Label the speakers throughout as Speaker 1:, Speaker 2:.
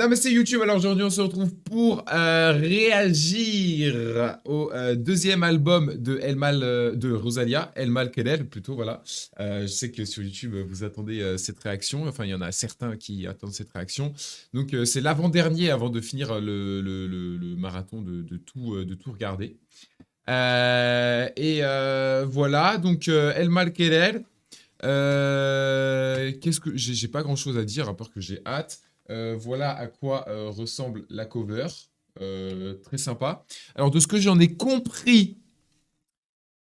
Speaker 1: Non mais c'est YouTube, alors aujourd'hui on se retrouve pour réagir au deuxième album de de Rosalia, El Mal Querer plutôt, voilà. Je sais que sur YouTube vous attendez cette réaction, enfin il y en a certains qui attendent cette réaction. Donc c'est l'avant-dernier avant de finir le marathon de tout regarder. Voilà, donc El Mal Querer. Qu'est-ce que j'ai pas grand chose à dire à part que j'ai hâte. Voilà à quoi ressemble la cover. Très sympa. Alors de ce que j'en ai compris,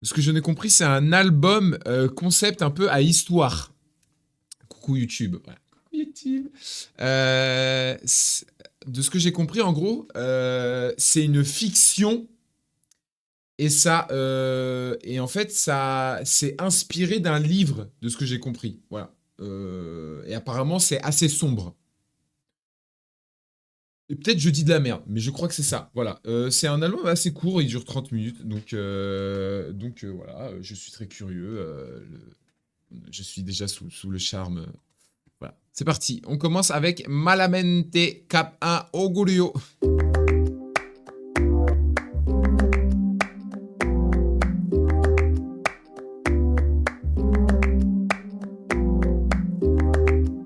Speaker 1: c'est un album concept un peu à histoire. Coucou YouTube. Voilà. Coucou YouTube. De ce que j'ai compris, en gros, c'est une fiction et en fait, ça, c'est inspiré d'un livre, de ce que j'ai compris. Voilà. Et apparemment, c'est assez sombre. Et peut-être je dis de la merde, mais je crois que c'est ça. Voilà. C'est un album assez court, il dure 30 minutes. Donc voilà, je suis très curieux. Je suis déjà sous le charme. Voilà. C'est parti. On commence avec Malamente Cap 1 Augurio.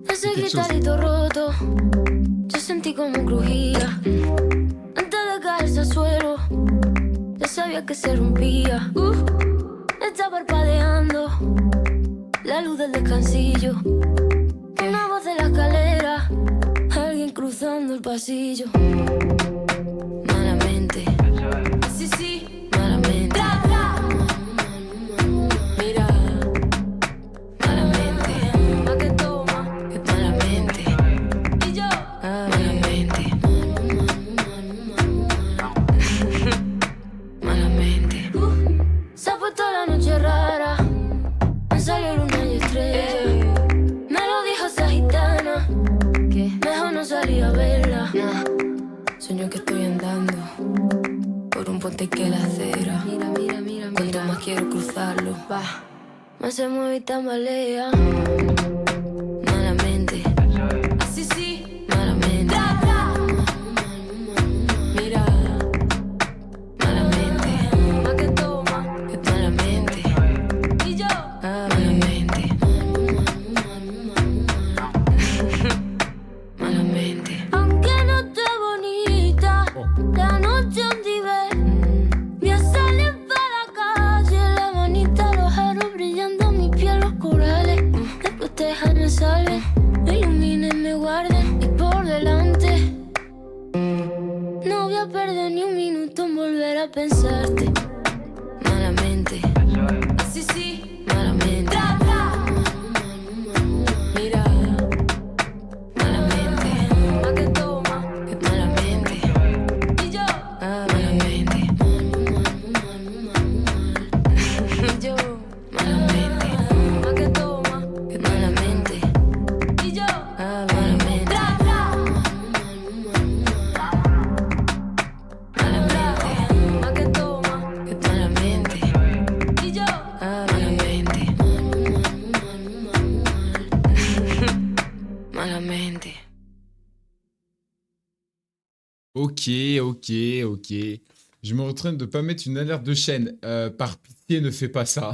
Speaker 2: Ese
Speaker 1: Quelque chose.
Speaker 2: gritarito roto, yo sentí como crujía. Antes de caerse al suelo, ya sabía que se rompía. Está parpadeando la luz del descansillo. Una voz de la escalera, alguien cruzando el pasillo. Malamente, sí, sí, malamente. Mira, malamente, pa' que toma, que malamente. Y yo, malamente. Malamente. Se ha puesto la noche rara, me salió luna y estrella. Me lo dijo esa gitana, que mejor no salí a verla. Sueño que estoy andando por un puente que la acera. Mira, mira, mira, cuanto más quiero cruzarlo, va, más se mueve y tambalea. Malamente, así sí, malamente. Mira, malamente, pa' que toma, que malamente. Y yo, malamente. Malamente. Aunque no esté bonita, la noche donde voy a salir para la calle, la manita, los aros brillando, mi piel, los corales. Después te dejan salven, me iluminen, me guarden y por delante. No voy a perder ni un minuto en volver a pensarte. Malamente, así sí, malamente. Mira, malamente, pa' que toma, que malamente. Y yo, malamente. Y yo, malamente, pa' que toma, que malamente. Y yo, malamente. Malamente, pa' que toma, que malamente. Y yo, malamente. Malamente.
Speaker 1: Ok, ok, ok. Je me retiens de pas mettre une alerte de chaîne. Par pitié, ne fais pas ça.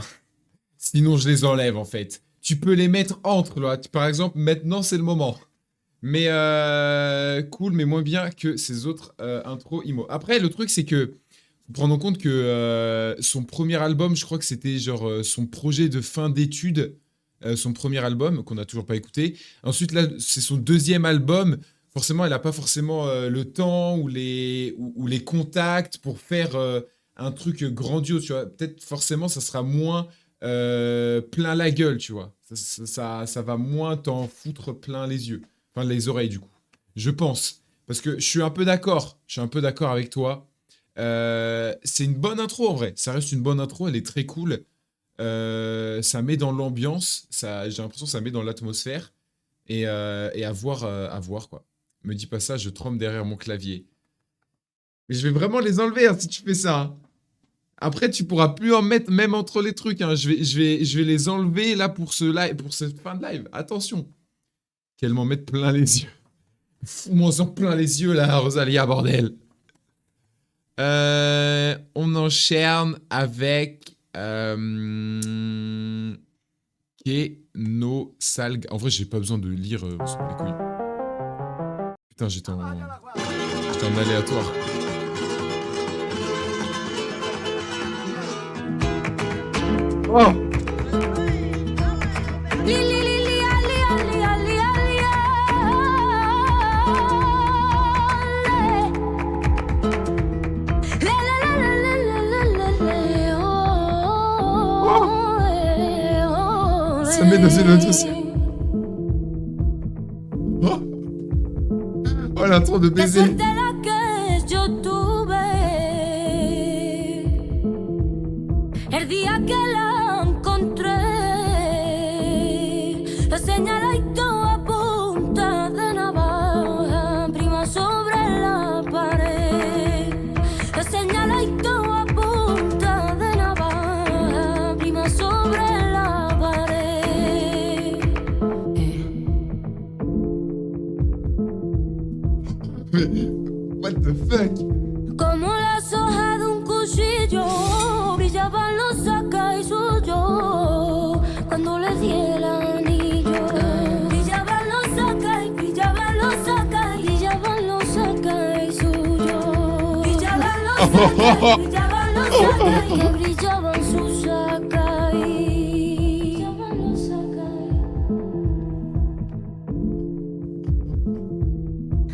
Speaker 1: Sinon, je les enlève, en fait. Tu peux les mettre entre, là. Par exemple, maintenant, c'est le moment. Mais cool, mais moins bien que ces autres intros IMO. Après, le truc, c'est que faut prendre en compte que son premier album, je crois que c'était genre son projet de fin d'études, son premier album, qu'on n'a toujours pas écouté. Ensuite, là, c'est son deuxième album. Forcément, elle n'a pas forcément le temps ou les contacts pour faire un truc grandiose, tu vois. Peut-être forcément, ça sera moins plein la gueule, tu vois. Ça va moins t'en foutre plein les yeux. Enfin, les oreilles, du coup. Je pense. Parce que je suis un peu d'accord. Je suis un peu d'accord avec toi. C'est une bonne intro, en vrai. Ça reste une bonne intro. Elle est très cool. Ça met dans l'ambiance. J'ai l'impression que ça met dans l'atmosphère. Et à voir, quoi. Me dis pas ça, je tremble derrière mon clavier. Mais je vais vraiment les enlever hein, si tu fais ça. Hein. Après, tu pourras plus en mettre même entre les trucs. Hein. Je vais les enlever là pour ce live, pour cette fin de live. Attention. Qu'elle m'en mette plein les yeux. Fous-moi en plein les yeux, là, Rosalia, bordel. On enchaîne avec... Keno Salg... En vrai, j'ai pas besoin de lire sur les couilles. Putain, j'étais en aléatoire. Oh! Ça met dans une autre aussi. Oh, oh l'intro de baiser.
Speaker 2: El día que la encontré, la señaladito a punta de navaja, prima sobre la pared. La señaladito a punta de navaja, prima sobre la pared.
Speaker 1: What the fuck?
Speaker 2: Como las hojas de un cuchillo brillaban los acá y suyo cuando le di el anillo. Brillaban los acá y brillaban los acá y brillaban los acá y suyo. Brillaban los acá y brillaban los acá y brillaban sus acá y brillaban los acá.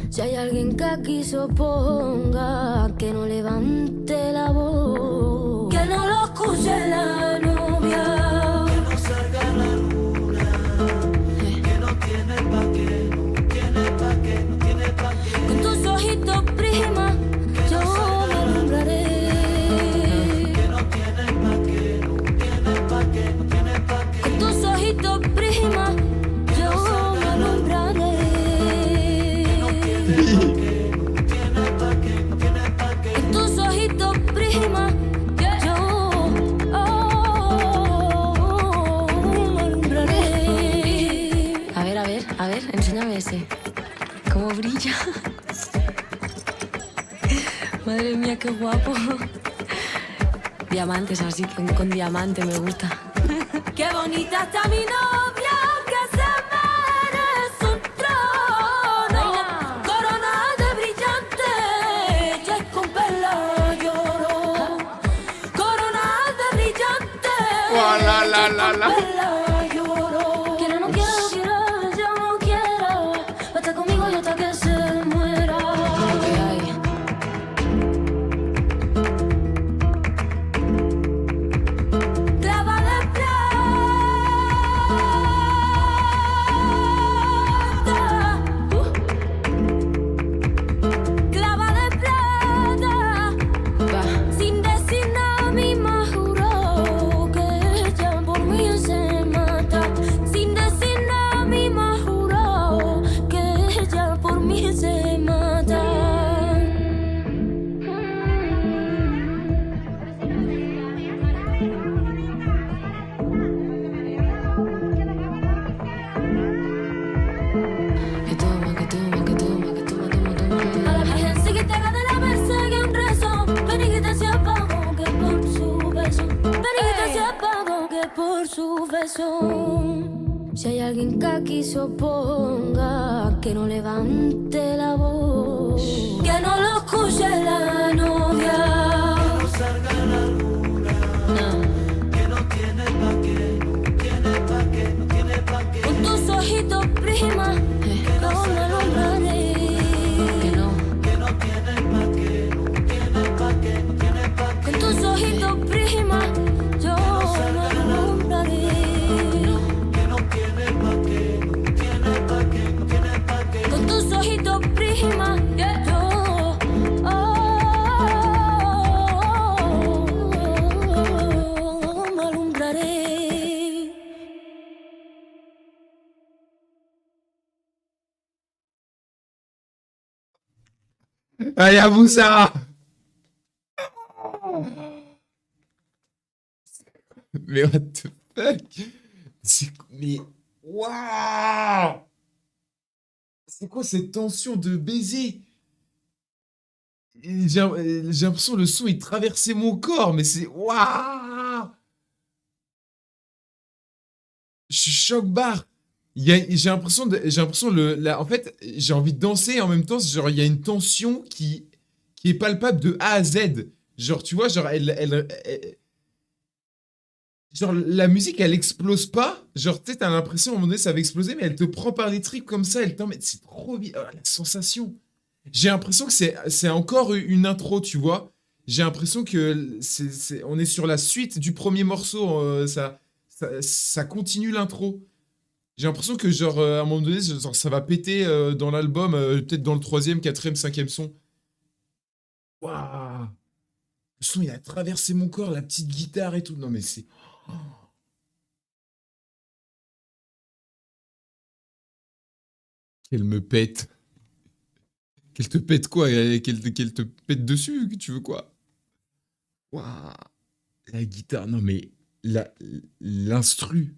Speaker 2: Si hay alguien que aquí se oponga, que no levante la voz, que no lo escuche la novia, que no salga la luna, que no tiene pa' qué, no tiene pa' qué, no tiene pa' qué. Con tus ojitos prima, yo me alumbraré. Que no tiene pa' qué, no tiene pa' qué, no tiene pa' qué. Con tus ojitos prima, yo me alumbraré. Con tus ojitos prima, yo me alumbraré. A ver, enséñame ese. ¿Cómo brilla? Madre mía, qué guapo. Diamantes así, con diamante me gusta. Qué bonita está mi novia, que se merece un trono. Corona de brillante, ya con pelo lloro. Corona de brillante, con pelo lloro. Quiero, no quiero, yo no quiero. Basta conmigo y hasta que se muera. Clava de plata, clava de plata. Sin decir nada, mi ma juró que ella por mí se mata. Sin decir nada, mi ma juró que ella por mí se mata. Que toma, que toma, que toma, que toma, toma, toma. A la virgen que te haga de la persegue un rezo. Benigita se apagó que por su beso. Benigita se apagó que por su beso. Si hay alguien que aquí se oponga, que no levante la voz, que no lo escuche la novia, que no salga la luna, que no tiene pa' qué, no tiene pa' qué, no tiene pa' qué. Con tus ojitos prima, no me alumbraré. Que no tiene pa' qué, no tiene pa' qué, no tiene pa' qué. Con tus ojitos prima, yo me alumbraré. Que no tiene pa' qué, no tiene pa' qué, no tiene pa' qué. Con tus ojitos prima, yo me alumbraré.
Speaker 1: Hayabusa! Mais what the fuck? Mais... Waouh! C'est quoi cette tension de baiser? Et j'ai l'impression le son il traversait mon corps, mais c'est waouh! Je suis choc-barre. J'ai l'impression en fait, j'ai envie de danser et en même temps, genre il y a une tension qui est palpable de A à Z. Genre tu vois, genre genre la musique elle explose pas. Genre tu sais, t'as l'impression à un moment donné ça va exploser, mais elle te prend par les tripes comme ça, elle t'emmène. C'est trop bien. Oh, la sensation. J'ai l'impression que c'est encore une intro, tu vois. J'ai l'impression que on est sur la suite du premier morceau. Ça continue l'intro. J'ai l'impression que, genre, à un moment donné, genre, ça va péter dans l'album, peut-être dans le troisième, quatrième, cinquième son. Waouh! Le son, il a traversé mon corps, la petite guitare et tout. Non, mais c'est. Oh, qu'elle me pète. Qu'elle te pète quoi? Qu'elle te pète dessus? Que tu veux quoi? Waouh! La guitare, non, mais la- l'instru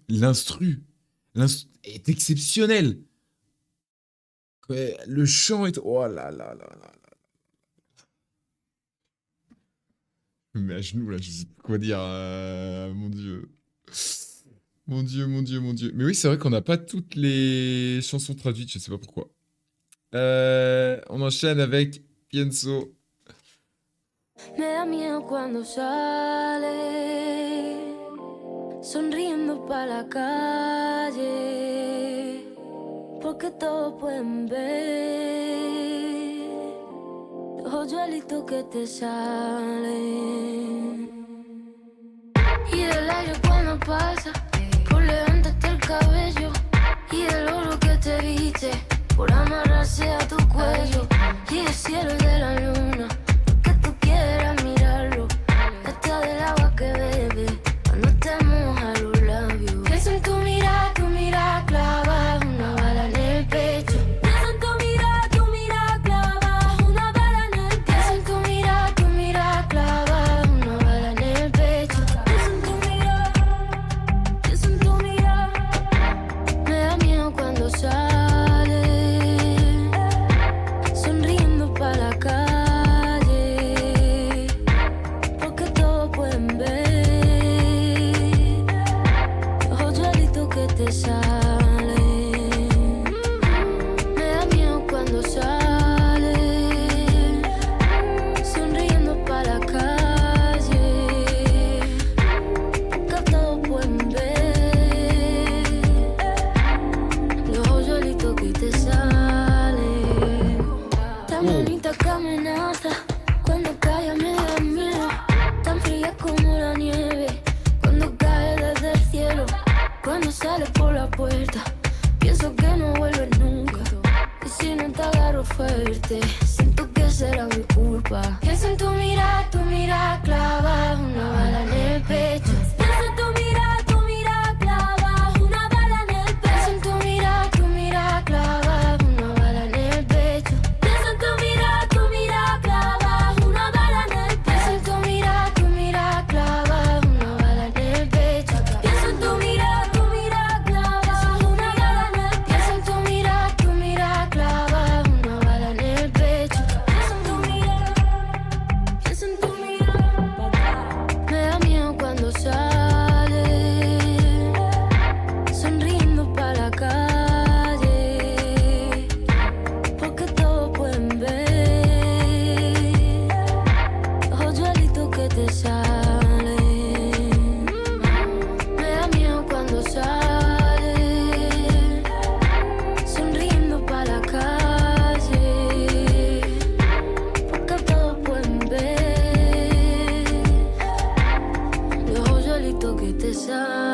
Speaker 1: est exceptionnel. Ouais, le chant est. Oh là là là là. Je me mets à genoux là, je sais plus quoi dire. Mon Dieu. Mon Dieu, mon Dieu, mon Dieu. Mais oui, c'est vrai qu'on n'a pas toutes les chansons traduites, je sais pas pourquoi. On enchaîne avec Pienso.
Speaker 2: Me da miedo cuando sale, sonriendo pa' la calle, porque todos pueden ver los hoyuelitos que te salen. Y del aire cuando pasa, por levantarte el cabello, y del oro que te viste, por amarrarse a tu cuello, y el cielo y de la luna, que tú quieras mirarlo, hasta del agua que bebe, cuando te moja los labios. Pienso en tu mirada clava una bala en el pecho. Pienso en tu mirada clava una bala en el pecho. Pienso en tu mirada clava una bala en el pecho. Pienso en tu mirada, me da miedo cuando sale, sonriendo pa' la calle, porque todos pueden ver los hoyuelitos que te salen. Me da miedo cuando sale, sonriendo pa' la calle, porque todos pueden ver los hoyuelitos que te salen. Tan bonita que amenaza, cuando calla me da miedo. Tan fría como la nieve, cuando cae desde el cielo. Cuando sale por la puerta, pienso que no vuelves nunca. Y si no te agarro fuerte, siento que será mi culpa. Pienso en tu mirada clava una bala en el pecho. Pienso en tu mirada clava una bala en el pecho. Pienso en tu mirada clava una bala en el pecho. Pienso en tu mirada clava una bala en el pecho. Pienso en tu mirada clava una bala en el pecho. Pienso en tu mirada clava una bala en el pecho. Pienso en tu mirada clava una bala en el pecho. Pienso en tu mirada, me da miedo cuando sale, sonriendo pa' la calle, porque todos pueden ver los hoyuelitos que te salen. Me da miedo cuando sale, sonriendo pa' la calle, porque todos pueden ver los hoyuelitos que te salen.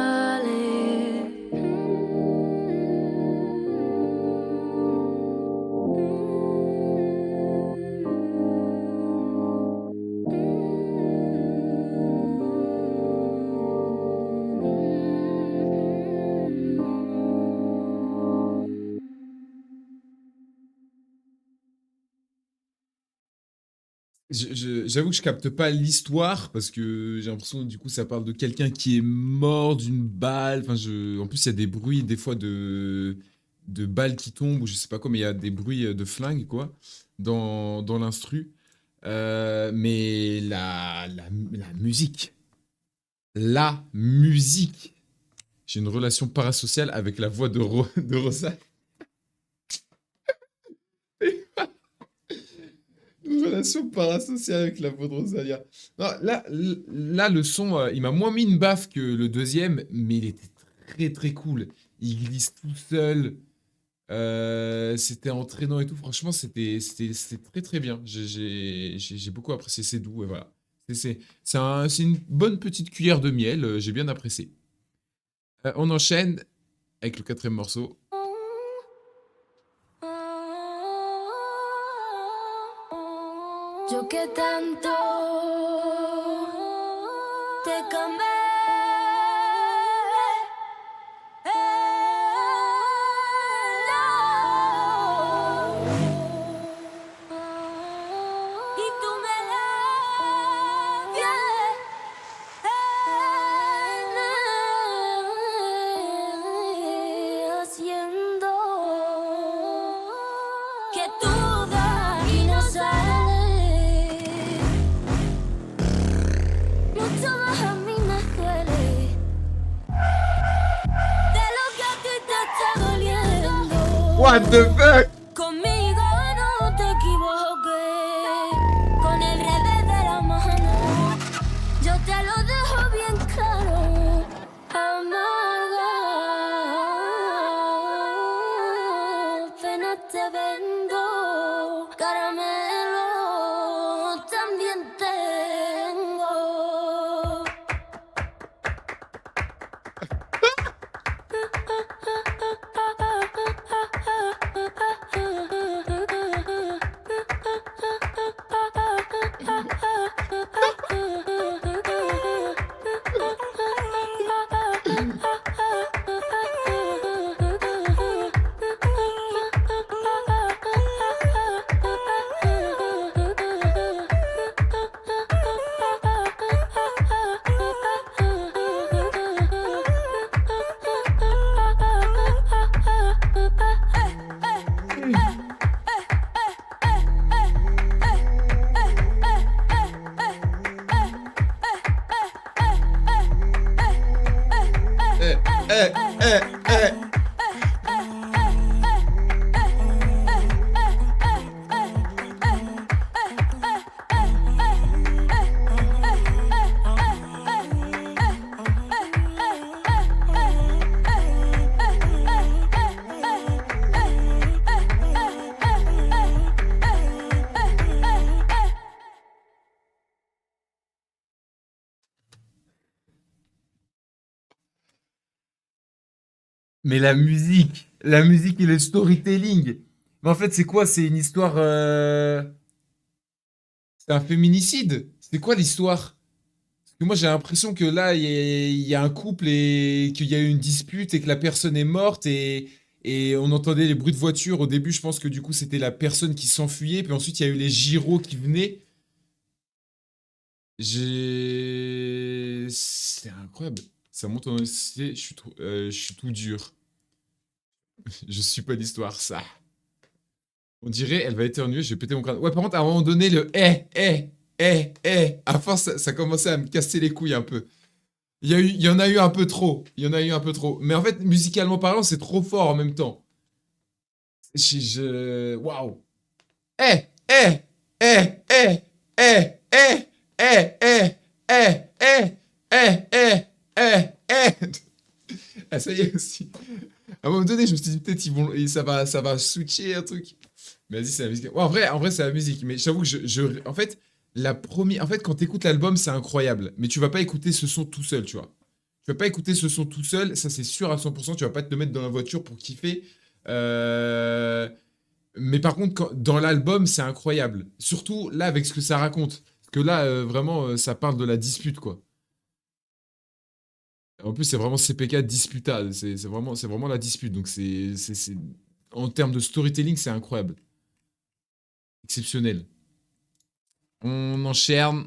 Speaker 1: J'avoue que je capte pas l'histoire parce que j'ai l'impression du coup ça parle de quelqu'un qui est mort d'une balle. En plus il y a des bruits des fois de balles qui tombent ou je sais pas quoi, mais il y a des bruits de flingues, quoi, dans l'instru. Mais la musique, la musique. J'ai une relation parasociale avec la voix de Rosa. Une relation parasociale avec la voix de Rosalia. Non, là, le son, il m'a moins mis une baffe que le deuxième, mais il était très très cool. Il glisse tout seul. C'était entraînant et tout. Franchement, c'était très très bien. J'ai beaucoup apprécié. C'est doux et voilà. C'est une bonne petite cuillère de miel. J'ai bien apprécié. On enchaîne avec le quatrième morceau.
Speaker 2: Yo que tanto te cambié, y tú me haciendo que tú de aquí no sales. Mucho más a mí me duele de lo que a ti te está doliendo.
Speaker 1: What the fuck?
Speaker 2: Conmigo no te equivoques, con el revés de la mano. Yo te lo dejo bien claro, amarga. Pena te vendo, caramelo también tengo.
Speaker 1: Eh, eh, eh, eh. Mais la musique et le storytelling. Mais en fait, c'est quoi? C'est une histoire. C'est un féminicide? C'est quoi l'histoire? Parce que moi, j'ai l'impression que là, il y a un couple et qu'il y a eu une dispute et que la personne est morte et on entendait les bruits de voiture. Au début, je pense que du coup, c'était la personne qui s'enfuyait. Puis ensuite, il y a eu les gyros qui venaient. C'est incroyable. Ça monte en je je suis tout dur. Je suis pas l'histoire, ça. On dirait, elle va éternuer, je vais péter mon crâne. Ouais, par contre, à un moment donné, le à force, ça commençait à me casser les couilles un peu. Il y en a eu un peu trop. Il y en a eu un peu trop. Mais en fait, musicalement parlant, c'est trop fort en même temps. Waouh. Eh, eh, eh, eh, eh, eh, eh, eh, eh, eh, eh, eh, eh, eh. Ah, ça y est aussi. À un moment donné, je me suis dit, peut-être ça va switcher un truc. Mais vas-y, c'est la musique. Ouais, en vrai, c'est la musique. Mais j'avoue que en fait, en fait, quand t'écoutes l'album, c'est incroyable. Mais tu vas pas écouter ce son tout seul, tu vois. Tu vas pas écouter ce son tout seul, ça c'est sûr à 100%. Tu vas pas te le mettre dans la voiture pour kiffer. Euh, Mais par contre, dans l'album, c'est incroyable. Surtout là, avec ce que ça raconte. Parce que là, vraiment, ça parle de la dispute, quoi. En plus, c'est vraiment CPK disputa. C'est vraiment la dispute. Donc, en termes de storytelling, c'est incroyable. Exceptionnel. On enchaîne.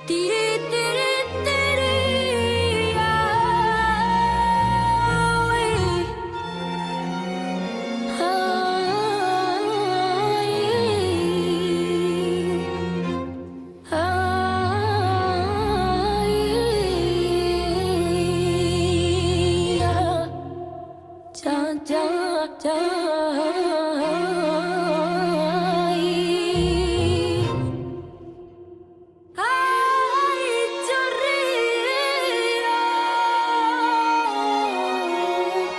Speaker 2: Tiri, tiri, tiri,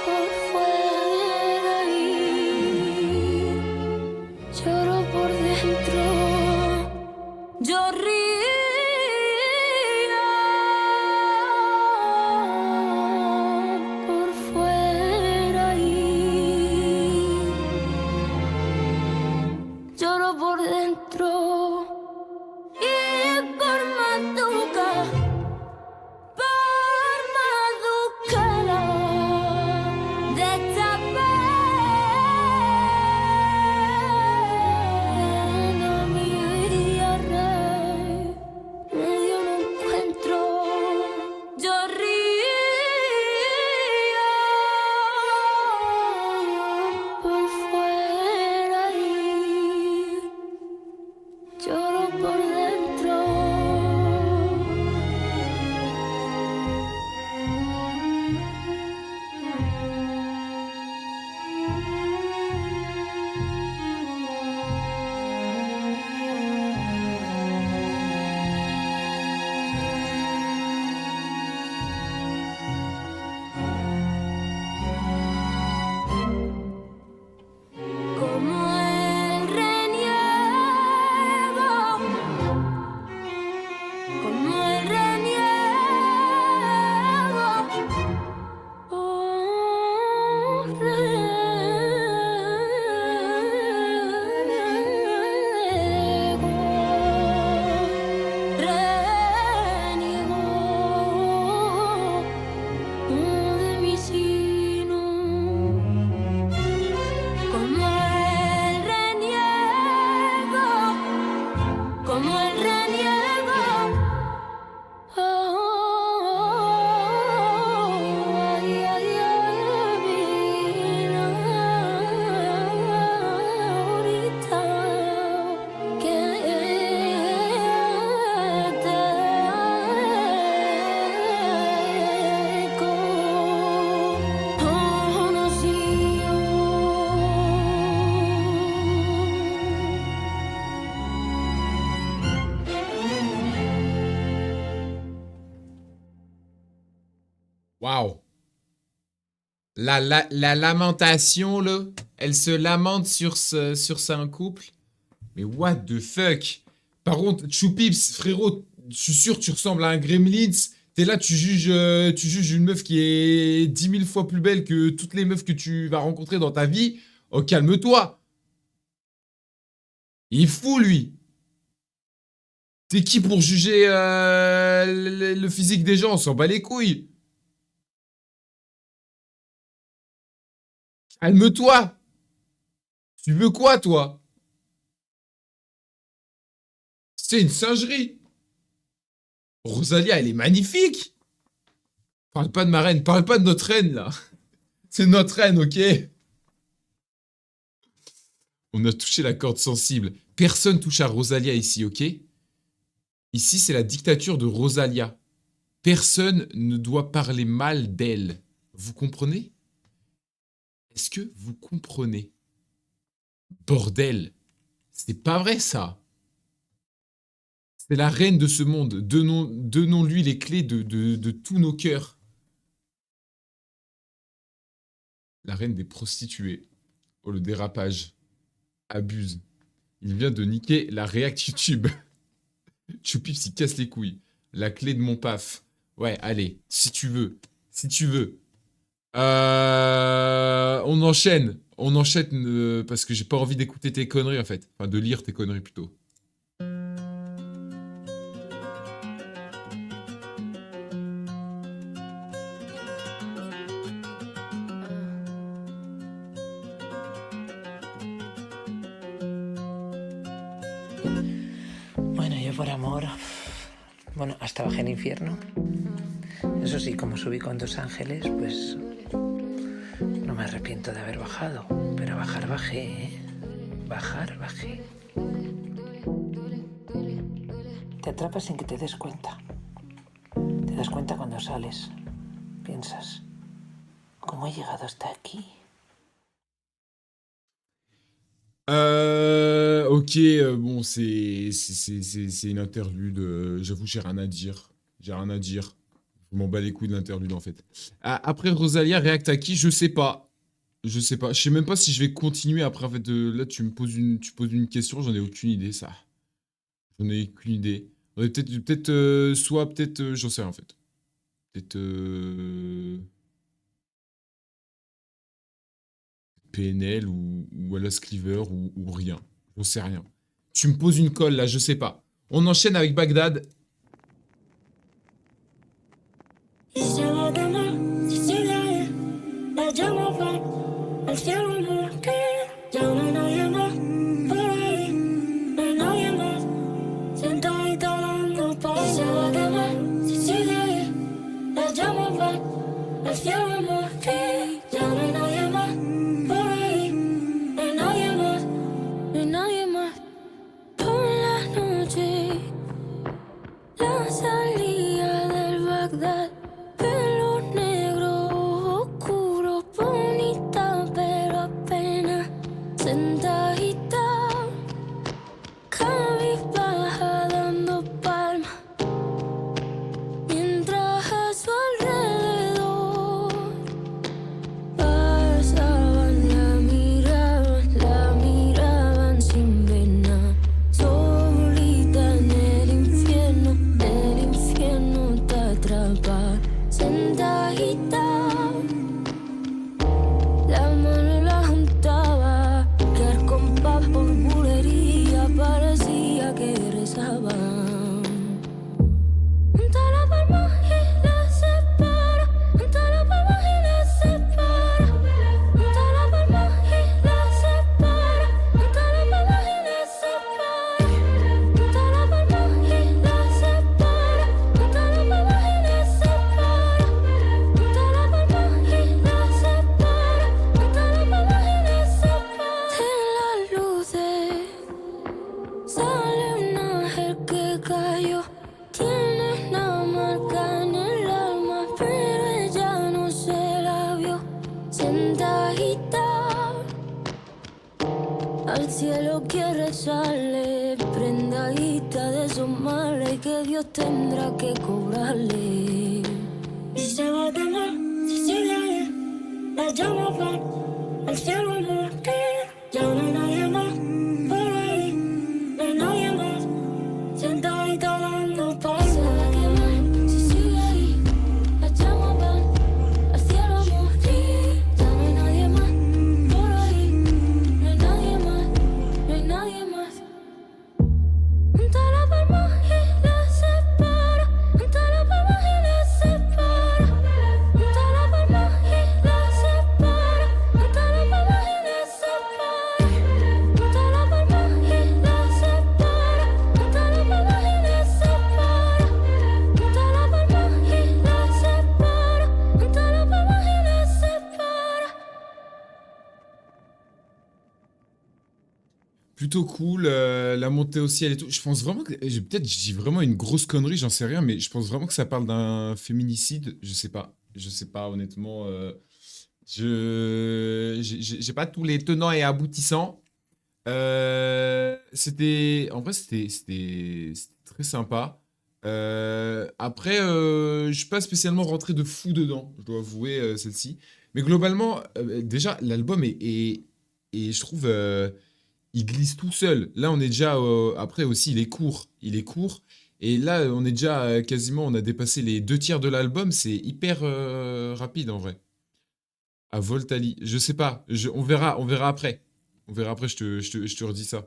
Speaker 2: por fuera y lloro por dentro. Yo río por fuera y lloro por dentro. Y por Maduca, de esta pena mi rey, medio no encuentro. Yo río por fuera y lloro por dentro. Como el reniego, como el reniego, oh, reniego de mi sino. Como el reniego, como el reniego, ay, ay, ay, mira, ahorita que te
Speaker 1: Waouh. La lamentation, là. Elle se lamente sur un couple. Mais what the fuck? Par contre, Choupips, frérot, je suis sûr que tu ressembles à un Gremlins. T'es là, tu juges une meuf qui est 10 000 fois plus belle que toutes les meufs que tu vas rencontrer dans ta vie. Oh, calme-toi. Il est fou, lui. T'es qui pour juger le physique des gens? On s'en bat les couilles. Calme-toi. Tu veux quoi, toi? C'est une singerie. Rosalia, elle est magnifique. Parle pas de ma reine, parle pas de notre reine, là. C'est notre reine, ok? On a touché la corde sensible. Personne touche à Rosalia ici, ok? Ici, c'est la dictature de Rosalia. Personne ne doit parler mal d'elle. Vous comprenez? Est-ce que vous comprenez? Bordel. C'est pas vrai, ça. C'est la reine de ce monde. Donnons-lui les clés de tous nos cœurs. La reine des prostituées. Oh, le dérapage. Abuse. Il vient de niquer la React YouTube. Choupips, il casse les couilles. La clé de mon paf. Ouais, allez, si tu veux. Si tu veux. On enchaîne. On enchaîne parce que j'ai pas envie d'écouter tes conneries, en fait. Enfin, de lire tes conneries, plutôt.
Speaker 3: fuera amor, bueno, hasta bajé al infierno. Eso sí, como subí con 2 ángeles, pues no me arrepiento de haber bajado. Pero bajar bajé, ¿eh? Bajar bajé. Te atrapas sin que te des cuenta. Te das cuenta cuando sales. Piensas, ¿cómo he llegado hasta aquí?
Speaker 1: Ok, bon, c'est une interlude. J'avoue, j'ai rien à dire. J'ai rien à dire. Je m'en bats les couilles de l'interlude en fait. Ah, après Rosalia, React à qui? Je sais pas. Je sais pas. Je sais même pas si je vais continuer après. En fait, là, tu poses une question, j'en ai aucune idée, ça. J'en ai aucune idée. On est peut-être, j'en sais rien en fait. Peut-être PNL ou Wallace Cleaver ou rien. J'en sais rien. Tu me poses une colle là, je sais pas. On enchaîne avec Bagdad.
Speaker 2: Y se va a quemar, si sigue ahí, la llama va al cielo porque ya no hay nadie más por ahí, no hay nadie más sentadita dando pa'. Y se va a quemar, si sigue ahí, la llama va al cielo porque ya no hay nadie más por ahí, no hay nadie más, no hay nadie más. Por la noche, la salida del Bagdad. Pelo negro, oscuro, bonita, pero apenas sentadita, cabizbaja dando palmas, mientras a su alrededor pasaban, la miraban sin pena, solita en el infierno te atrapa. Sentadita, la mano la juntaba, que al compás por bulería parecía que rezaba. Junta la palma y la separa, junta la palma y la separa, junta la palma y la separa, junta la palma y la separa, junta la palma y la separa, junta la palma y la separa. Sale un ángel que cayó, tiene una marca en el alma, pero ella no se la vio. Sentadita, al cielo quiere rezarle, prendadita de esos males que Dios tendrá que cobrarle. Y se va a quemar, si sigue ahí, la llama va al cielo porque ya no hay nadie más por ahí, no hay nadie más sentadita dando pa'. Se va a quemar, si sigue ahí, la llama va al cielo porque ya no hay nadie más por ahí, no hay nadie más, no hay nadie más. Junta la palma y la separa, junta la palma y la separa, junta la palma y la separa, junta la palma y la separa, junta la palma y la separa, junta la palma y la separa, junta la palma y la separa, junta la palma y la separa.
Speaker 1: Plutôt cool, la montée au ciel et tout. Je pense vraiment que. Peut-être je dis vraiment une grosse connerie, j'en sais rien, mais je pense vraiment que ça parle d'un féminicide. Je sais pas. Je sais pas, honnêtement. J'ai pas tous les tenants et aboutissants. En vrai, c'était très sympa. Après, je suis pas spécialement rentré de fou dedans, je dois avouer, celle-ci. Mais globalement, déjà, l'album est, je trouve, il glisse tout seul. Là, on est déjà, après aussi, il est court. Il est court. Et là, on est déjà quasiment, on a dépassé les 2 tiers de l'album. C'est hyper rapide en vrai. À Voltali. Je sais pas. On verra après. On verra après, je te redis ça.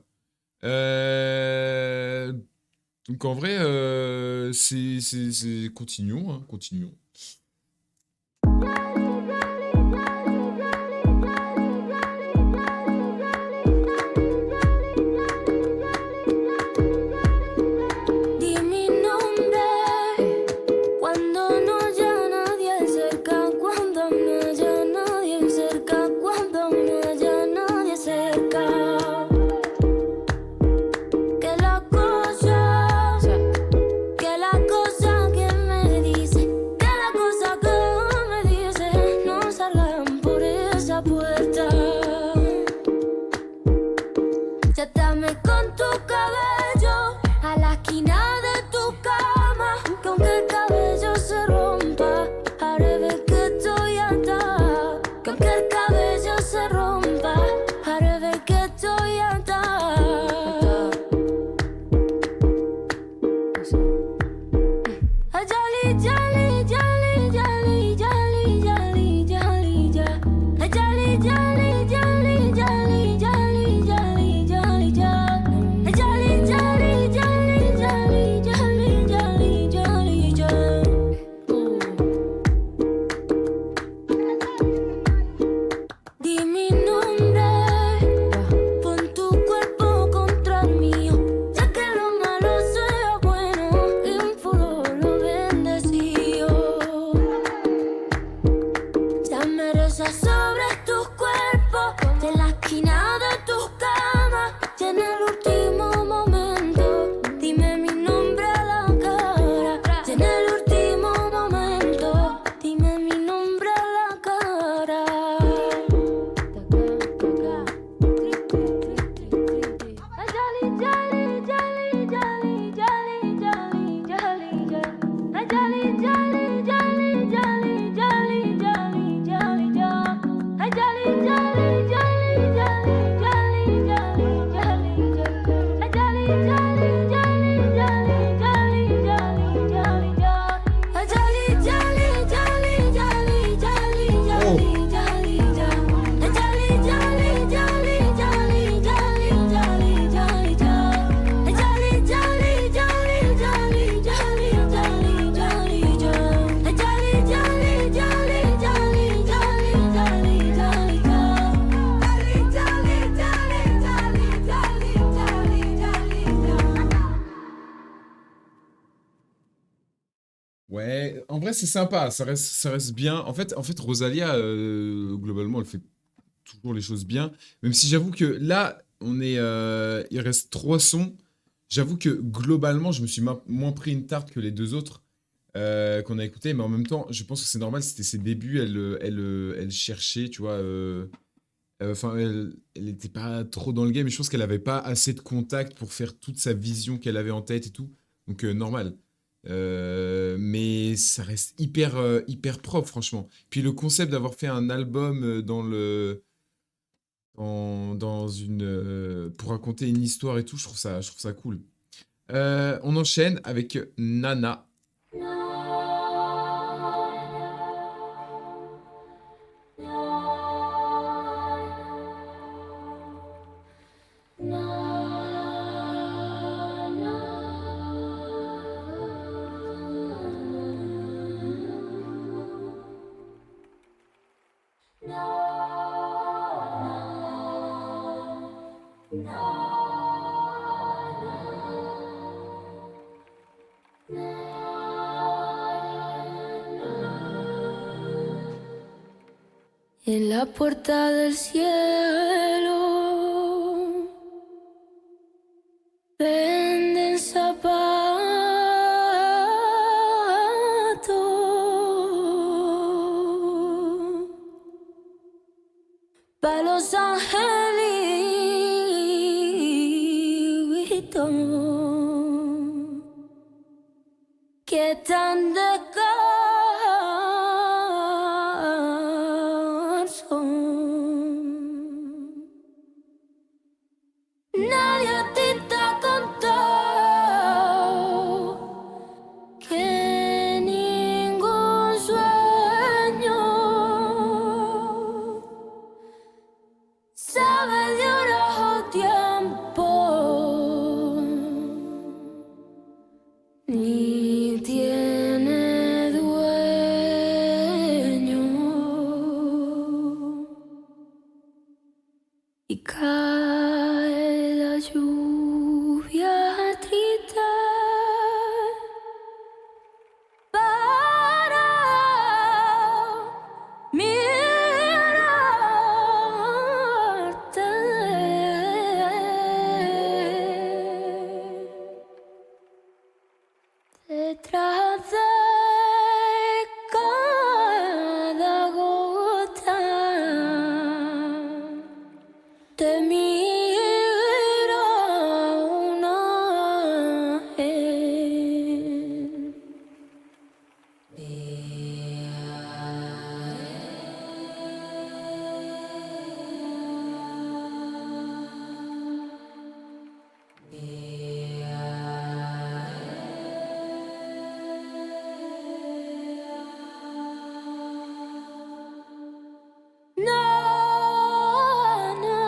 Speaker 1: Donc en vrai, continuons, hein, continuons.
Speaker 2: Rosa sobre tus cuerpos, de la esquina de tus camas, y en el último momento, dime mi nombre a la cara. Y en el último momento, dime mi nombre a la cara. Ay, jolly, jolly, jolly, jolly, jolly, jolly, jolly, jolly. Ay, jolly, jolly, jolly, jolly, jolly, jolly, jolly, jolly. Ay, jolly, jolly, jolly, jolly, jolly, jolly, jolly, jolly. Ay, jolly, jolly, jolly, jolly, jolly, jolly, jolly, jolly. Ay, jolly, jolly, jolly, jolly, jolly,
Speaker 1: Oh.
Speaker 2: jolly, jolly, jolly. Ay, jolly, jolly, jolly, jolly, jolly, jolly, jolly, jolly. Ay, jolly, jolly, jolly, jolly, jolly, jolly, jolly, jolly. Ay, jolly, jolly, jolly, jolly, jolly, jolly, jolly, jolly. Jolly, jolly, jolly, jolly, jolly, jolly, jolly, jolly.
Speaker 1: Ouais, en vrai, c'est sympa, ça reste bien. En fait, Rosalia, globalement, elle fait toujours les choses bien. Même si j'avoue que là, il reste 3 sons. J'avoue que globalement, je me suis moins pris une tarte que les 2 autres qu'on a écoutés. Mais en même temps, je pense que c'est normal, c'était ses débuts. Elle cherchait, tu vois. Enfin, elle était pas trop dans le game. Et je pense qu'elle avait pas assez de contact pour faire toute sa vision qu'elle avait en tête et tout. Donc, normal. Mais ça reste hyper propre, franchement. Puis le concept d'avoir fait un album dans une pour raconter une histoire et tout, je trouve ça cool. On enchaîne avec Nana.
Speaker 2: En la puerta del cielo venden zapatos para los angelitos que están descalzos. Nadie a ti te ha contado que ningún sueño sabe de horas o tiempo, ni tiene dueño. Y cae la lluvia triste para mirarte. Detrás de cada gota te mira un ángel. No, no.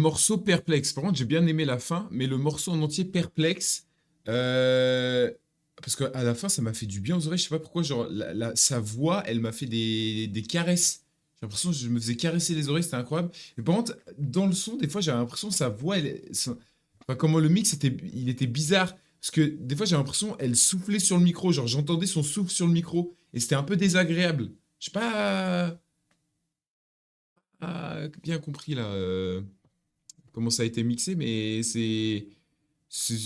Speaker 1: morceau perplexe. Par contre, j'ai bien aimé la fin, mais le morceau en entier perplexe. Parce qu'à la fin, ça m'a fait du bien aux oreilles. Je sais pas pourquoi. Genre, sa voix, elle m'a fait des caresses. J'ai l'impression que je me faisais caresser les oreilles, c'était incroyable. Et par contre, dans le son, des fois, j'avais l'impression que sa voix, enfin, comment le mix, il était bizarre. Parce que des fois, j'ai l'impression elle soufflait sur le micro. Genre, j'entendais son souffle sur le micro. Et c'était un peu désagréable. Je sais pas bien compris là comment ça a été mixé, mais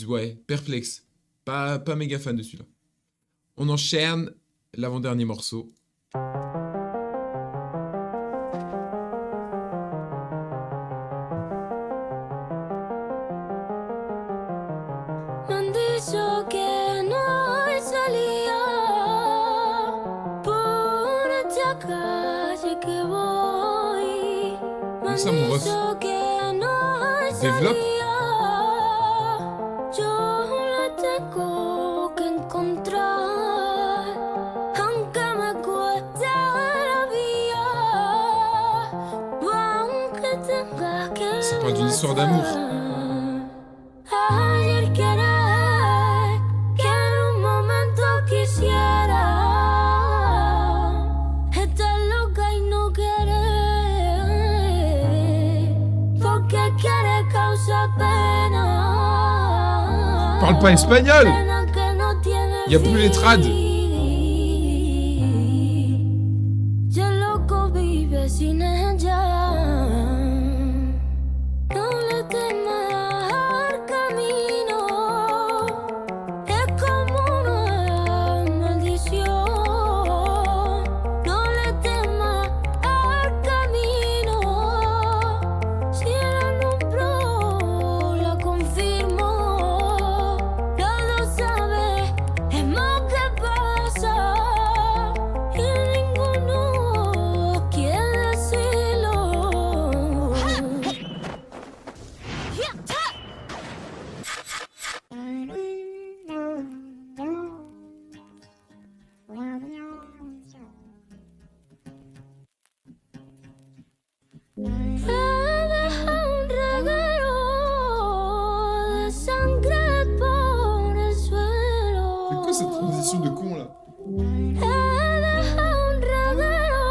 Speaker 1: ouais, perplexe. Pas méga fan de celui-là. On enchaîne l'avant-dernier morceau.
Speaker 2: Me han dicho que no hay salida por esta calle que voy. Me han
Speaker 1: Ça, mon ref.
Speaker 2: dicho que no hay
Speaker 1: Développe.
Speaker 2: salida. Yo la tengo que encontrar, aunque me cueste la vía, o aunque tenga que
Speaker 1: Ça parle d'une histoire d'amour.
Speaker 2: ayer querer, que en un momento quisiera estar loca y no querer, porque querer causa pena.
Speaker 1: Parle pas espagnol.
Speaker 2: Pena que no tiene
Speaker 1: Y a plus les trad.
Speaker 2: fin. Y el loco vive sin ella. No le temas al camino, es como una maldición. No le temas al camino, si la alumbró, la confirmó. Todo sabe, es más que pasa, y ninguno quiere decirlo. Me deja un reguero de sangre por el suelo.
Speaker 1: C'est quoi cette transition de con là?
Speaker 2: Me deja un reguero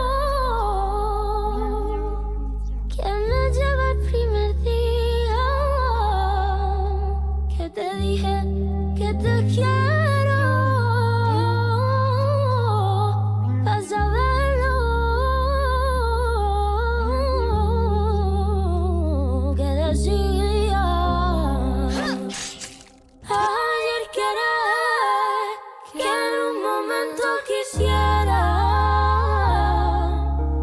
Speaker 2: que me lleva el primer día que te dije que te quiero. Vas a verlo que decía. Ayer querer, que en un momento quisiera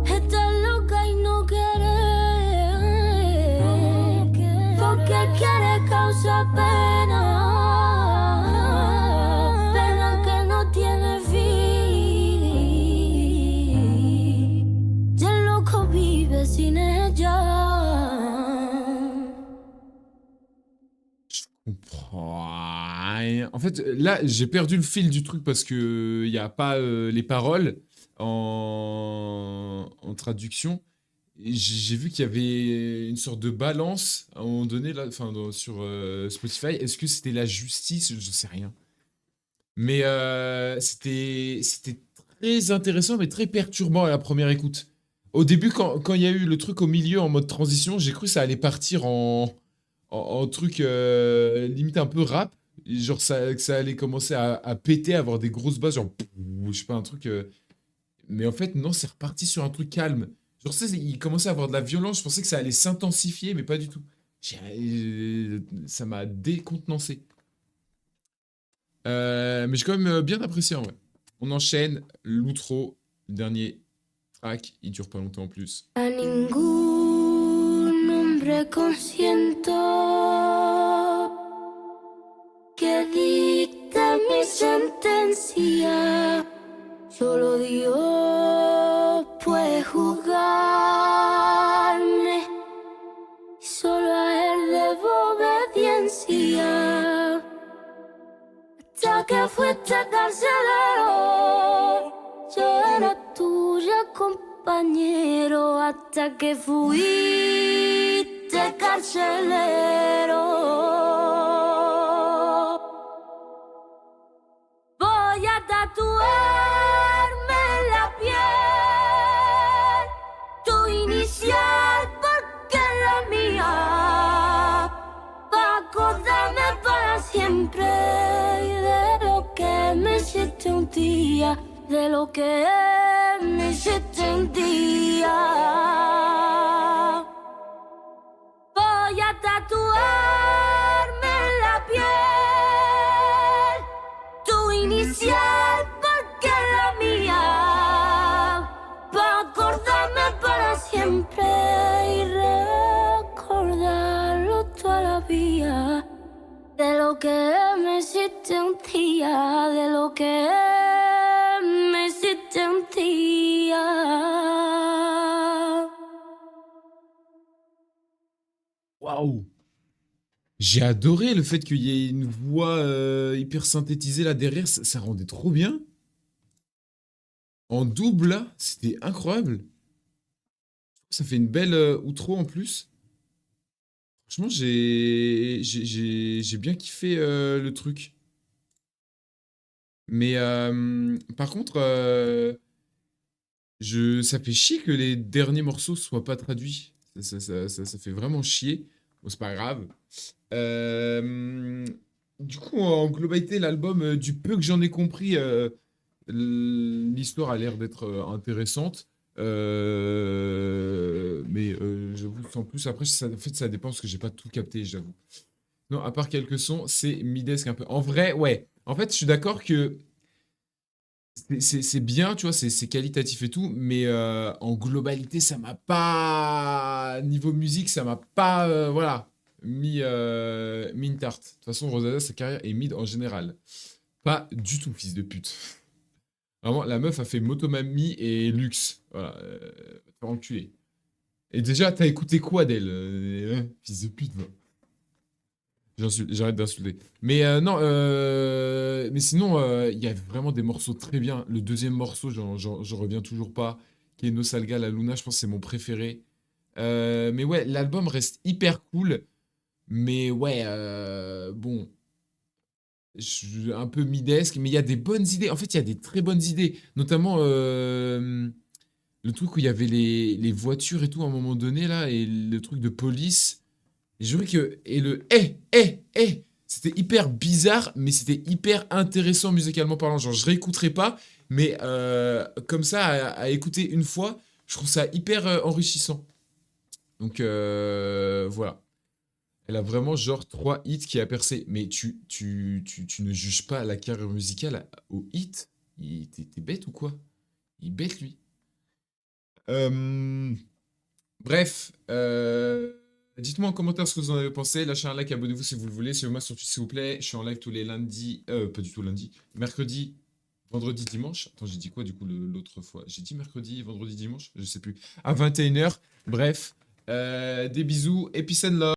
Speaker 2: estar loca y no querer, porque querer causa pena, pena que no tiene fin. Y el loco vive sin ella.
Speaker 1: Comprends rien. En fait, là, j'ai perdu le fil du truc parce que y a pas les paroles en traduction. Et j'ai vu qu'il y avait une sorte de balance à un moment donné là, enfin sur Spotify. Est-ce que c'était la justice? Je sais rien. Mais c'était très intéressant, mais très perturbant à la première écoute. Au début, quand il y a eu le truc au milieu en mode transition, j'ai cru que ça allait partir en truc limite un peu rap. Et genre que ça allait commencer à péter, à avoir des grosses basses, genre je sais pas, un truc. Mais en fait, non, c'est reparti sur un truc calme. Genre, tu sais, il commençait à avoir de la violence, je pensais que ça allait s'intensifier, mais pas du tout. Ça m'a décontenancé. Mais j'ai quand même bien apprécié en vrai. On enchaîne l'outro, le dernier track, il dure pas longtemps en plus.
Speaker 2: A ningún hombre consiento que dicte mi sentencia. Solo Dios puede juzgarme. Y solo a Él debo obediencia. Hasta que fuiste carcelero, yo era tuya, compañero. Hasta que fuiste de carcelero. Voy a tatuarme en la piel tu inicial porque es la mía. Pa' acordarme para siempre de lo que me hiciste un día, de lo que me hiciste un día. Voy a tatuarme en la piel tu inicial porque es la mía. Pa' acordarme para siempre y recordarlo toda la vida. De lo que me hiciste un día, de lo que me hiciste un día.
Speaker 1: Waouh! J'ai adoré le fait qu'il y ait une voix hyper synthétisée là derrière, ça rendait trop bien. En double là, c'était incroyable. Ça fait une belle outro en plus. Franchement, j'ai bien kiffé le truc. Mais par contre, ça fait chier que les derniers morceaux soient pas traduits. Ça fait vraiment chier. Bon, c'est pas grave. Euh, du coup, en globalité, l'album, du peu que j'en ai compris, l'histoire a l'air d'être intéressante. Mais j'avoue, sans plus, après, en fait, ça dépend parce que j'ai pas tout capté, j'avoue. Non, à part quelques sons, c'est midesque un peu. En vrai, ouais. En fait, je suis d'accord que c'est bien, tu vois, c'est qualitatif et tout, mais en globalité, ça m'a pas. Niveau musique, ça m'a pas. Voilà. Mis une tarte. De toute façon, Rosada, sa carrière est mid en général. Pas du tout, fils de pute. Vraiment, la meuf a fait Motomami et Lux. Voilà. Va te faire enculer. Et déjà, t'as écouté quoi d'elle fils de pute, va. J'arrête d'insulter. Mais non, mais sinon, il y a vraiment des morceaux très bien. Le deuxième morceau, j'en reviens toujours pas, qui est No Salga La Luna, je pense que c'est mon préféré. Mais ouais, l'album reste hyper cool. Mais ouais, bon, un peu midesque, mais il y a des bonnes idées. En fait, il y a des très bonnes idées. Notamment le truc où il y avait les voitures et tout à un moment donné, là, et le truc de police. Et je trouvais que. Et le c'était hyper bizarre, mais c'était hyper intéressant musicalement parlant. Genre, je réécouterai pas, mais comme ça, à écouter une fois, je trouve ça hyper enrichissant. Donc, voilà. Elle a vraiment, genre, 3 hits qui a percé. Mais tu ne juges pas la carrière musicale au hit. T'es bête ou quoi? Il est bête, lui. Euh, Bref, dites-moi en commentaire ce que vous en avez pensé. Lâchez un like, abonnez-vous si vous le voulez. Suivez-moi sur Twitch s'il vous plaît. Je suis en live tous les lundis. Pas du tout lundi. Mercredi, vendredi, dimanche. Attends, j'ai dit quoi du coup l'autre fois? J'ai dit mercredi, vendredi, dimanche? Je sais plus. À 21h. Bref, des bisous et peace and love.